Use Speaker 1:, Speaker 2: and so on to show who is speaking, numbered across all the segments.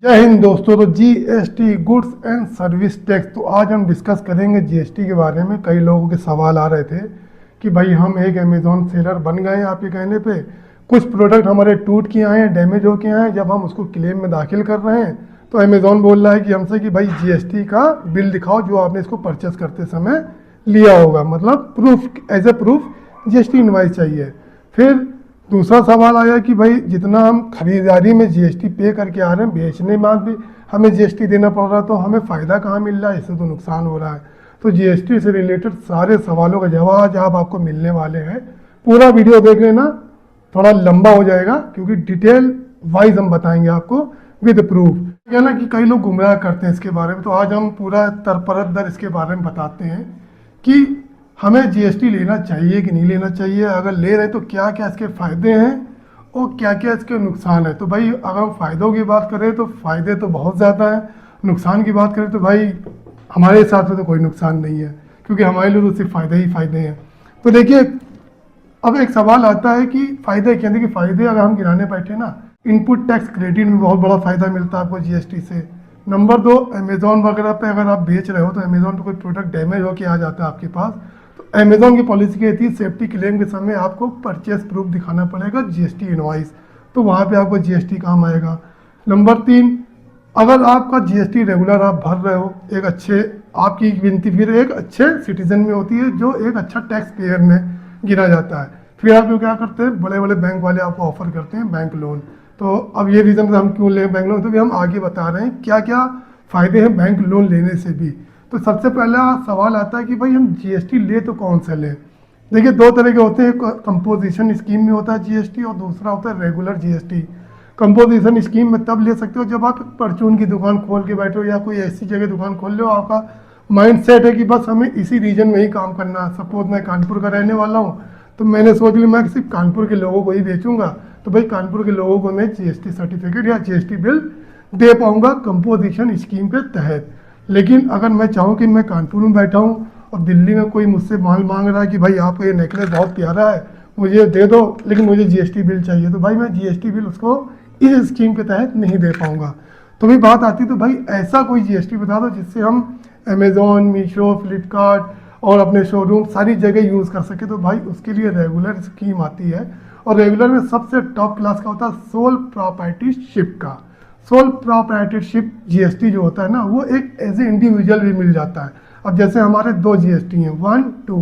Speaker 1: जय हिंद दोस्तों। तो GST goods and service tax, तो आज हम डिस्कस करेंगे जीएसटी के बारे में। कई लोगों के सवाल आ रहे थे कि भाई हम एक अमेज़ॉन सेलर बन गए हैं आपके कहने पे, कुछ प्रोडक्ट हमारे टूट के आए हैं, डैमेज हो के आए हैं, जब हम उसको क्लेम में दाखिल कर रहे हैं तो अमेज़ॉन बोल रहा है कि हमसे कि भाई जीएसटी का बिल दिखाओ जो आपने इसको परचेस करते समय लिया होगा, मतलब proof, as a proof GST invoice चाहिए। फिर दूसरा सवाल आया कि भाई जितना हम खरीदारी में जीएसटी पे करके आ रहे हैं, बेचने में भी हमें जीएसटी देना पड़ रहा है, तो हमें फ़ायदा कहाँ मिल रहा है, इससे तो नुकसान हो रहा है। तो जीएसटी से रिलेटेड सारे सवालों का जवाब आपको मिलने वाले हैं। पूरा वीडियो देख लेना, थोड़ा लंबा हो जाएगा क्योंकि डिटेल वाइज हम बताएंगे आपको विद प्रूफ। क्या ना कि कई लोग गुमराह करते हैं इसके बारे में, तो आज हम पूरा तरपरत इसके बारे में बताते हैं कि हमें जीएसटी लेना चाहिए कि नहीं लेना चाहिए, अगर ले रहे हैं तो क्या क्या इसके फ़ायदे हैं और क्या क्या इसके नुकसान है। तो भाई अगर हम फ़ायदों की बात करें तो फ़ायदे तो बहुत ज़्यादा हैं, नुकसान की बात करें तो भाई हमारे हिसाब से तो कोई नुकसान नहीं है, क्योंकि हमारे लिए तो सिर्फ फ़ायदे ही फ़ायदे हैं। तो देखिए, अब एक सवाल आता है कि फ़ायदे क्या। देखिए फ़ायदे अगर हम गिनाने बैठे ना, इनपुट टैक्स क्रेडिट में बहुत बड़ा फ़ायदा मिलता है आपको जीएसटी से। नंबर 2, अमेज़ॉन वगैरह पे अगर आप बेच रहे हो तो अमेज़ॉन पे कोई प्रोडक्ट डैमेज होकर आ जाता है आपके पास, अमेज़ॉन की पॉलिसी कहती है सेफ्टी क्लेम के समय आपको परचेस प्रूफ दिखाना पड़ेगा, जीएसटी इनवॉइस, तो वहाँ पे आपको जीएसटी काम आएगा। नंबर 3, अगर आपका जीएसटी रेगुलर आप भर रहे हो, एक अच्छे, आपकी गिनती फिर एक अच्छे सिटीजन में होती है जो एक अच्छा टैक्स पेयर में गिना जाता है। फिर आप लोग क्या करते हैं, बड़े बड़े बैंक वाले आपको ऑफर करते हैं बैंक लोन। तो अब ये रीज़न हम क्यों लें बैंक लोन, तो भी हम आगे बता रहे हैं क्या क्या फ़ायदे हैं बैंक लोन लेने से भी। तो सबसे पहला सवाल आता है कि भाई हम जीएसटी ले तो कौन सा लें। देखिए दो तरह के होते हैं, कंपोजिशन स्कीम में होता है जीएसटी और दूसरा होता है रेगुलर जीएसटी। कंपोजिशन स्कीम में तब ले सकते हो जब आप परचून की दुकान खोल के बैठे हो या कोई ऐसी जगह दुकान खोल लो, आपका माइंड सेट है कि बस हमें इसी रीजन में ही काम करना है। सपोज मैं कानपुर का रहने वाला हूँ, तो मैंने सोच लिया मैं सिर्फ कानपुर के लोगों को ही बेचूंगा, तो भाई कानपुर के लोगों को मैं जीएसटी सर्टिफिकेट या जीएसटी बिल दे पाऊंगा कंपोजिशन स्कीम के तहत। लेकिन अगर मैं चाहूँ कि मैं कानपुर में बैठा हूँ और दिल्ली में कोई मुझसे माल मांग रहा है कि भाई आपका ये नेकलेस बहुत प्यारा है, मुझे दे दो, लेकिन मुझे जीएसटी बिल चाहिए, तो भाई मैं जीएसटी बिल उसको इस स्कीम के तहत नहीं दे पाऊंगा। तो भी बात आती, तो भाई ऐसा कोई जीएसटी बता दो जिससे हम अमेज़ॉन, मीशो, फ्लिपकार्ट और अपने शोरूम सारी जगह यूज़ कर सके। तो भाई उसके लिए रेगुलर स्कीम आती है, और रेगुलर में सबसे टॉप क्लास का होता है सोल प्रॉपर्टीशिप का। सोल प्रॉपर्टीशिप जीएसटी जो होता है ना, वो एक एज ए इंडिविजुअल भी मिल जाता है। अब जैसे हमारे 2 जीएसटी हैं, 1, 2।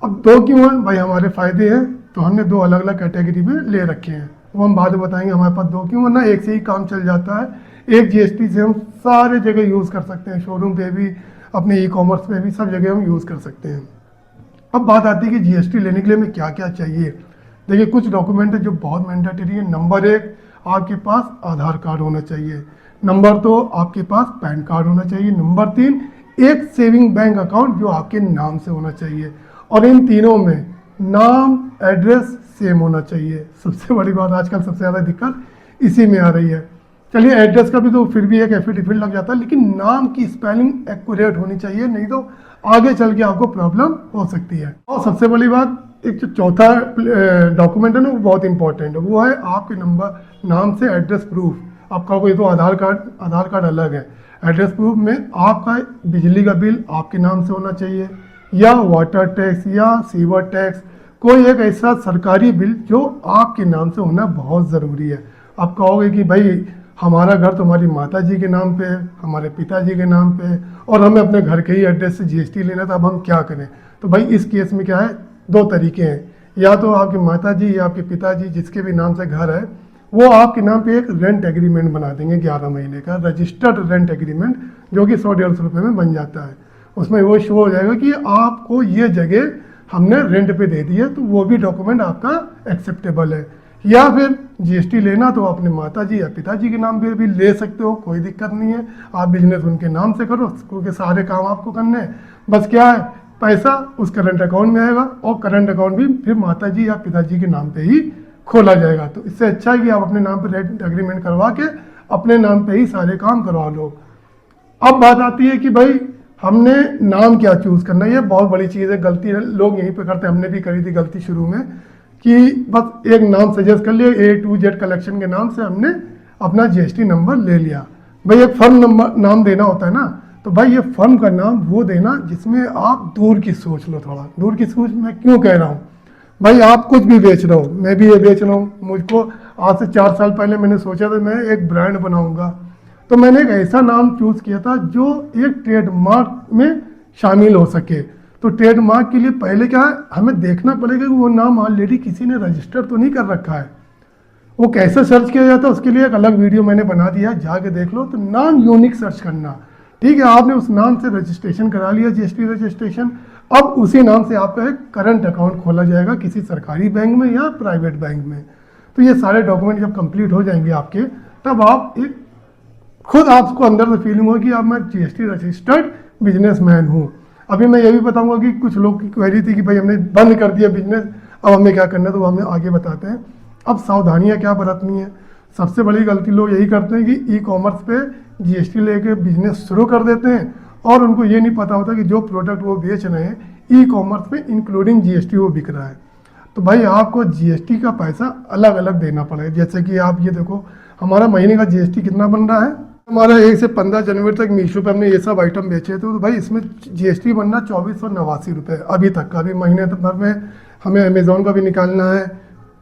Speaker 1: अब 2 क्यों हैं भाई, हमारे फ़ायदे हैं तो हमने 2 अलग अलग कैटेगरी में ले रखे हैं, वो हम बाद में बताएंगे हमारे पास 2 क्यों, वरना एक से ही काम चल जाता है। एक जीएसटी से हम सारे जगह यूज़ कर सकते हैं, शोरूम पे भी, अपने ई कॉमर्स पे भी, सब जगह हम यूज़ कर सकते हैं। अब बात आती है कि जीएसटी लेने के लिए हमें क्या क्या चाहिए। देखिए कुछ डॉक्यूमेंट है जो बहुत मैंडेटरी है। नंबर 1, आपके पास आधार कार्ड होना चाहिए। नंबर 2, आपके पास पैन कार्ड होना चाहिए। नंबर 3, एक सेविंग बैंक अकाउंट जो आपके नाम से होना चाहिए। और इन तीनों में नाम, एड्रेस सेम होना चाहिए। सबसे बड़ी बात, आजकल सबसे ज़्यादा दिक्कत इसी में आ रही है। चलिए एड्रेस का भी तो फिर भी एक एफिडेविट लग जाता है, लेकिन नाम की स्पेलिंग एक्यूरेट होनी चाहिए, नहीं तो आगे चल के आपको प्रॉब्लम हो सकती है। और सबसे बड़ी बात, एक जो चौथा डॉक्यूमेंट है ना, वो बहुत इंपॉर्टेंट है, वो है आपके नाम से एड्रेस प्रूफ। आपका कोई तो आधार कार्ड अलग है, एड्रेस प्रूफ में आपका बिजली का बिल आपके नाम से होना चाहिए, या वाटर टैक्स या सीवर टैक्स, कोई एक ऐसा सरकारी बिल जो आपके नाम से होना बहुत ज़रूरी है। आप कहोगे कि भाई हमारा घर तो हमारी माता जी के नाम पे है, हमारे पिताजी के नाम पे है, और हमें अपने घर के ही एड्रेस से जीएसटी लेना था, अब हम क्या करें। तो भाई इस केस में क्या है, 2 तरीके हैं, या तो आपकी माता जी या आपके पिताजी जिसके भी नाम से घर है, वो आपके नाम पे एक रेंट एग्रीमेंट बना देंगे 11 महीने का, रजिस्टर्ड रेंट एग्रीमेंट, जो कि 100-150 रुपये में बन जाता है। उसमें वो शो हो जाएगा कि आपको ये जगह हमने रेंट पे दे दी है, तो वो भी डॉक्यूमेंट आपका एक्सेप्टेबल है। या फिर जीएसटी लेना तो अपने माताजी या पिताजी के नाम पे भी ले सकते हो, कोई दिक्कत नहीं है। आप बिजनेस उनके नाम से करो, क्योंकि सारे काम आपको करने हैं। बस क्या है, पैसा उस करंट अकाउंट में आएगा, और करंट अकाउंट भी फिर माताजी या पिताजी के नाम पे ही खोला जाएगा। तो इससे अच्छा है कि आप अपने नाम पे रेंट एग्रीमेंट करवा के अपने नाम पे ही सारे काम करवा लो। अब बात आती है कि भाई हमने नाम क्या चूज़ करना है। ये बहुत बड़ी चीज़ है, गलती है लोग यहीं पे करते हैं, हमने भी करी थी गलती शुरू में, कि बस एक नाम सजेस्ट कर लिया, A to Z कलेक्शन के नाम से हमने अपना जीएसटी नंबर ले लिया। भाई एक फर्म नाम देना होता है ना, तो भाई ये फर्म का नाम वो देना जिसमें आप दूर की सोच लो। थोड़ा दूर की सोच मैं क्यों कह रहा हूँ, भाई आप कुछ भी बेच रहे हो, मैं भी ये बेच रहा हूँ, मुझको आज से 4 साल पहले मैंने सोचा था मैं एक ब्रांड बनाऊंगा, तो मैंने एक ऐसा नाम चूज किया था जो एक ट्रेडमार्क में शामिल हो सके। तो ट्रेडमार्क के लिए पहले क्या है, हमें देखना पड़ेगा कि वो नाम ऑलरेडी किसी ने रजिस्टर तो नहीं कर रखा है। वो कैसे सर्च किया जाता है उसके लिए एक अलग वीडियो मैंने बना दिया है, जाके देख लो। तो नाम यूनिक सर्च करना, ठीक है, आपने उस नाम से रजिस्ट्रेशन करा लिया, जीएसटी रजिस्ट्रेशन। अब उसी नाम से आपका एक करंट अकाउंट खोला जाएगा किसी सरकारी बैंक में या प्राइवेट बैंक में। तो ये सारे डॉक्यूमेंट जब कंप्लीट हो जाएंगे आपके, तब आप एक खुद आपको अंदर से फीलिंग होगी कि अब मैं जीएसटी रजिस्टर्ड बिजनेसमैन हूँ। अभी मैं ये भी बताऊंगा कि कुछ लोग की क्वेरी थी कि भाई हमने बंद कर दिया बिजनेस, अब हमें क्या करना है, तो वो हमें आगे बताते हैं। अब सावधानियां क्या बरतनी है। सबसे बड़ी गलती लोग यही करते हैं कि ई कॉमर्स पे जीएसटी लेके बिजनेस शुरू कर देते हैं और उनको ये नहीं पता होता कि जो प्रोडक्ट वो बेच रहे हैं ई कॉमर्स पे इंक्लूडिंग जीएसटी वो बिक रहा है। तो भाई आपको जीएसटी का पैसा अलग अलग देना पड़ेगा। जैसे कि आप ये देखो, हमारा महीने का जीएसटी कितना बन रहा है, हमारा 1 से 15 जनवरी तक मीशो पे हमने ये सब आइटम बेचे थे, तो भाई इसमें जीएसटी बनना 2489 रुपये अभी तक का। अभी महीने भर में हमें अमेजोन का भी निकालना है,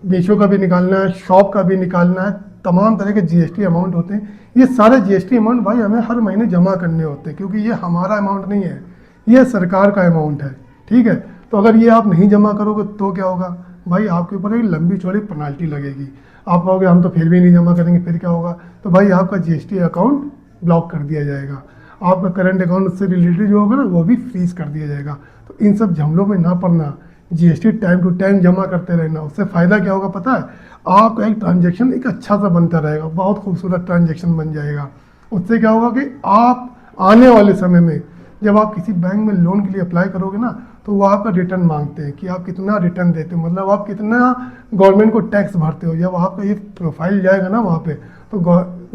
Speaker 1: मीशो का भी निकालना है, शॉप का भी निकालना है, तमाम तरह के जीएसटी अमाउंट होते हैं। ये सारे जीएसटी अमाउंट भाई हमें हर महीने जमा करने होते हैं, क्योंकि ये हमारा अमाउंट नहीं है, ये सरकार का अमाउंट है, ठीक है। तो अगर ये आप नहीं जमा करोगे तो क्या होगा भाई, आपके ऊपर एक लंबी चौड़ी पेनाल्टी लगेगी। आप कहोगे हम तो फिर भी नहीं जमा करेंगे, फिर क्या होगा, तो भाई आपका जीएसटी अकाउंट ब्लॉक कर दिया जाएगा, आपका करंट अकाउंट से रिलेटेड जो होगा ना वो भी फ्रीज कर दिया जाएगा। तो इन सब झमेलों में ना पड़ना, जीएसटी टाइम टू टाइम जमा करते रहना। उससे फ़ायदा क्या होगा पता है, आपका एक ट्रांजैक्शन एक अच्छा सा बनता रहेगा, बहुत खूबसूरत ट्रांजैक्शन बन जाएगा। उससे क्या होगा कि आप आने वाले समय में जब आप किसी बैंक में लोन के लिए अप्लाई करोगे ना, तो वो आपका रिटर्न मांगते हैं कि आप कितना रिटर्न देते हो, मतलब आप कितना गवर्नमेंट को टैक्स भरते हो। जब आपका ये प्रोफाइल जाएगा ना वहाँ पे, तो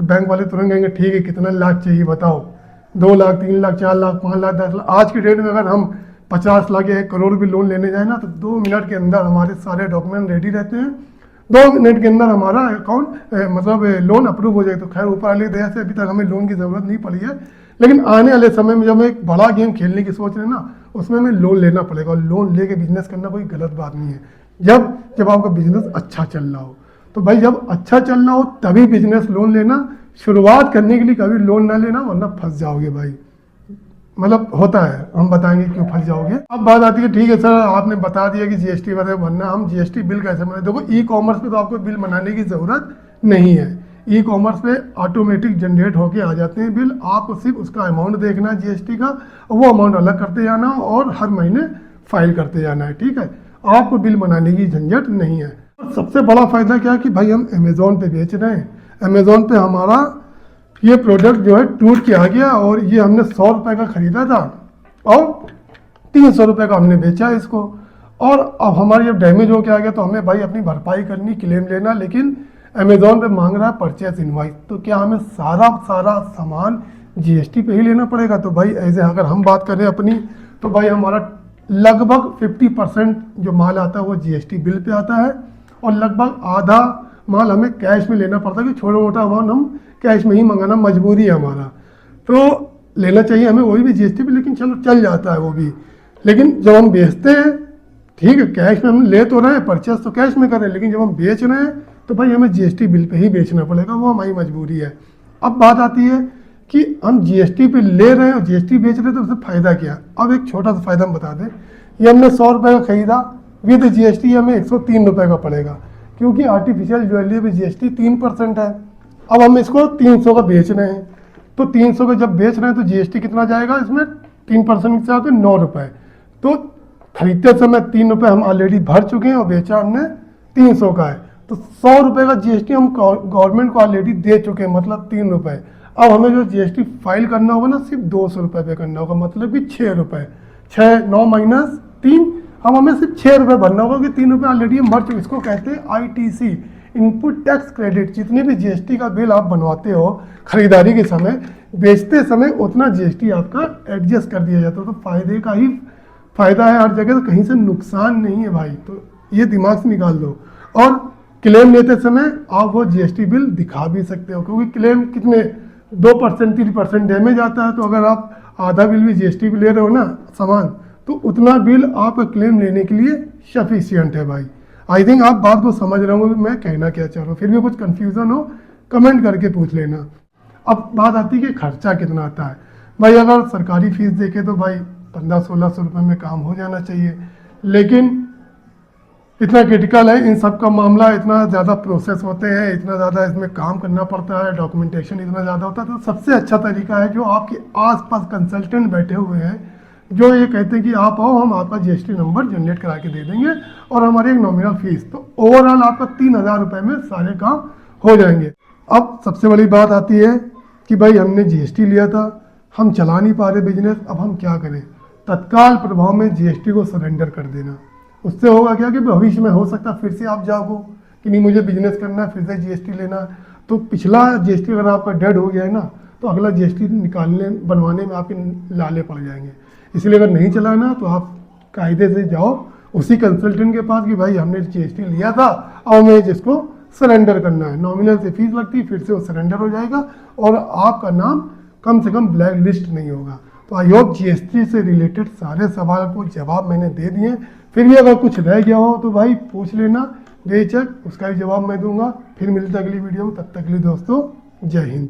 Speaker 1: बैंक वाले तुरंत कहेंगे ठीक है कितना लाख चाहिए बताओ, 2 लाख 3 लाख 4 लाख 5 लाख 10 लाख। आज की डेट में अगर हम 50 लाख या 1 करोड़ भी लोन लेने जाए ना, तो 2 मिनट के अंदर हमारे सारे डॉक्यूमेंट रेडी रहते हैं, 2 मिनट के अंदर हमारा अकाउंट मतलब लोन अप्रूव हो जाएगा। तो खैर ऊपर वाले दया से अभी तक हमें लोन की ज़रूरत नहीं पड़ी है, लेकिन आने वाले समय में जब हम एक बड़ा गेम खेलने की सोच रहे हैं ना, उसमें हमें लोन लेना पड़ेगा। और लोन लेके बिजनेस करना कोई गलत बात नहीं है, जब आपका बिजनेस अच्छा चल रहा हो। तो भाई जब अच्छा चल रहा हो तभी बिजनेस लोन लेना, शुरुआत करने के लिए कभी लोन ना लेना, वरना फंस जाओगे भाई। मतलब होता है, हम बताएंगे क्यों फंस जाओगे। अब बात आती है ठीक है सर आपने बता दिया कि जीएसटी वगैरह बनना, हम जीएसटी बिल कैसे बनाए। देखो ई कॉमर्स पे तो आपको बिल बनाने की ज़रूरत नहीं है, ई कॉमर्स पे ऑटोमेटिक जनरेट होके आ जाते हैं बिल। आपको सिर्फ उसका अमाउंट देखना है जीएसटी का, और वो अमाउंट अलग करते जाना और हर महीने फाइल करते जाना है, ठीक है। आपको बिल बनाने की झंझट नहीं है। और सबसे बड़ा फ़ायदा क्या है कि भाई हम अमेज़ोन पे बेच रहे हैं, अमेज़ोन पे हमारा ये प्रोडक्ट जो है टूट के आ गया, और ये हमने 100 रुपये का ख़रीदा था और 300 रुपये का हमने बेचा इसको, और अब हमारा जब डैमेज हो के आ गया तो हमें भाई अपनी भरपाई करनी, क्लेम लेना। लेकिन अमेज़ॉन पे मांग रहा है परचेस इनवाइस, तो क्या हमें सारा सामान जीएसटी पे ही लेना पड़ेगा। तो भाई ऐसे अगर हम बात करें अपनी, तो भाई हमारा लगभग 50% जो माल आता है वो जीएसटी बिल पे आता है, और लगभग आधा माल हमें कैश में लेना पड़ता है, कि छोटा मोटा अमाउंट हम कैश में ही मंगाना मजबूरी है हमारा, तो लेना चाहिए हमें वही भी जीएसटी पे, लेकिन चलो चल जाता है वो भी। लेकिन जब हम बेचते हैं, ठीक है कैश में हम ले तो रहे हैं, परचेस तो कैश में कर रहे हैं, लेकिन जब हम बेच रहे हैं तो भाई हमें जीएसटी बिल पे ही बेचना पड़ेगा, वो हमारी मजबूरी है। अब बात आती है कि हम जीएसटी पे ले रहे हैं और जीएसटी बेच रहे हैं, तो उससे फ़ायदा क्या। अब एक छोटा सा फ़ायदा हम बता दें, ये हमने 100 रुपये का खरीदा, विद जीएसटी हमें 103 रुपये का पड़ेगा, क्योंकि आर्टिफिशियल ज्वेलरी पे जीएसटी 3% है। अब हम इसको 300 का बेच रहे हैं, तो 300 का जब बेच रहे हैं तो जीएसटी कितना जाएगा इसमें, 3% के साथ 9 रुपये। तो खरीदते समय 3 रुपये हम ऑलरेडी भर चुके हैं और बेचा हमने 300 का है, तो 100 रुपये का जीएसटी हम गवर्नमेंट को ऑलरेडी दे चुके हैं, मतलब 3 रुपये। अब हमें जो जीएसटी फाइल करना होगा ना, सिर्फ 200 रुपये पे करना होगा, मतलब कि 6 रुपये, 6 9 माइनस 3, अब हमें सिर्फ 6 रुपये भरना होगा, कि 3 रुपये ऑलरेडी हम भर चुके। इसको कहते हैं आईटीसी, इनपुट टैक्स क्रेडिट। जितने भी जीएसटी का बिल आप बनवाते हो खरीदारी के समय, बेचते समय उतना जीएसटी आपका एडजस्ट कर दिया जाता है। तो फायदे का ही फायदा है हर जगह, तो कहीं से नुकसान नहीं है भाई, तो ये दिमाग से निकाल दो। और क्लेम लेते समय आप वो जीएसटी बिल दिखा भी सकते हो, क्योंकि क्लेम कितने 2% 3% डैमेज आता है, तो अगर आप आधा बिल भी जीएसटी भी ले रहे हो ना सामान, तो उतना बिल आपका क्लेम लेने के लिए सफिशियंट है भाई। आई थिंक आप बात को समझ रहे होंगे मैं कहना क्या चाह रहा हूँ। फिर भी कुछ कन्फ्यूज़न हो कमेंट करके पूछ लेना। अब बात आती है कि खर्चा कितना आता है। भाई अगर सरकारी फीस देखें तो भाई 1500-1600 रुपये में काम हो जाना चाहिए, लेकिन इतना क्रिटिकल है इन सब का मामला, इतना ज़्यादा प्रोसेस होते हैं, इतना ज़्यादा इसमें काम करना पड़ता है, डॉक्यूमेंटेशन इतना ज़्यादा होता है। तो सबसे अच्छा तरीका है जो आपके आसपास कंसल्टेंट बैठे हुए हैं, जो ये कहते हैं कि आप आओ, हम आपका जीएसटी नंबर जनरेट करा के दे देंगे और हमारी एक नॉमिनल फीस, तो ओवरऑल आपका 3000 रुपये में सारे काम हो जाएंगे। अब सबसे बड़ी बात आती है कि भाई हमने जीएसटी लिया था, हम चला नहीं पा रहे बिजनेस, अब हम क्या करें। तत्काल प्रभाव में जीएसटी को सरेंडर कर देना। उससे होगा क्या कि भविष्य में हो सकता है फिर से आप जागो कि नहीं मुझे बिजनेस करना है, फिर से जीएसटी लेना है, तो पिछला जीएसटी अगर आपका डेड हो गया है ना, तो अगला जीएसटी निकालने बनवाने में आपके लाले पड़ जाएंगे। इसलिए अगर नहीं चला ना, तो आप कायदे से जाओ उसी कंसल्टेंट के पास कि भाई हमने जीएसटी लिया था, अब हमें जिसको सरेंडर करना है, नॉमिनल से फीस लगती है, फिर से वो सरेंडर हो जाएगा और आपका नाम कम से कम ब्लैक लिस्ट नहीं होगा। तो आई होप जीएसटी से रिलेटेड सारे सवाल को जवाब मैंने दे दिए। फिर भी अगर कुछ रह गया हो तो भाई पूछ लेना बेझिझक, उसका भी जवाब मैं दूंगा। फिर मिलते अगली वीडियो में, तब तक के लिए दोस्तों जय हिंद।